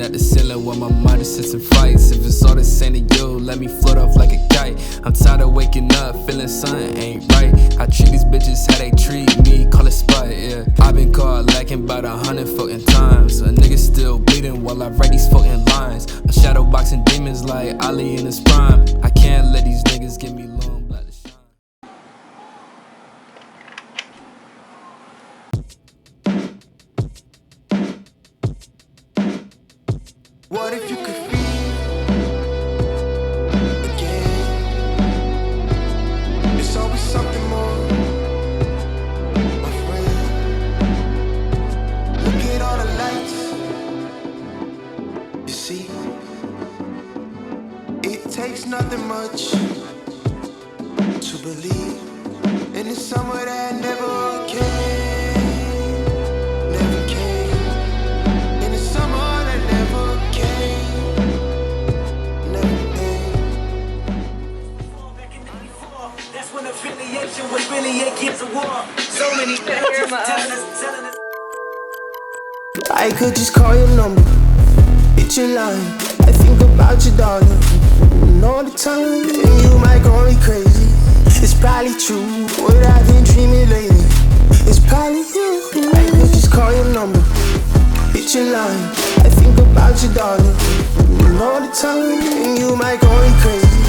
at the ceiling while my mind is sits in fights. If it's all the same to you, let me float off like a kite. I'm tired of waking up, feeling something ain't right. I treat these bitches how they treat me, call it spite, yeah. I've been caught lacking about 100 fucking times. A nigga still bleeding while I write these fucking lines. I'm shadow boxing demons like Ali in his prime. I can't let these niggas give me long black to shine. What if you could feel again? There's always something more, my friend. Look at all the lights. You see, it takes nothing much to believe in the summer that never came, never came. In the summer that never came, never came. Back in '94, that's when affiliation was really against the war. So many telling us. I could just call your number, hit your line. I think about you, darling, all the time. And you might call me crazy. It's probably true, what I've been dreaming lately. It's probably you. I could just call your number, hit your line. I think about you, darling, all the time. And you might call me crazy.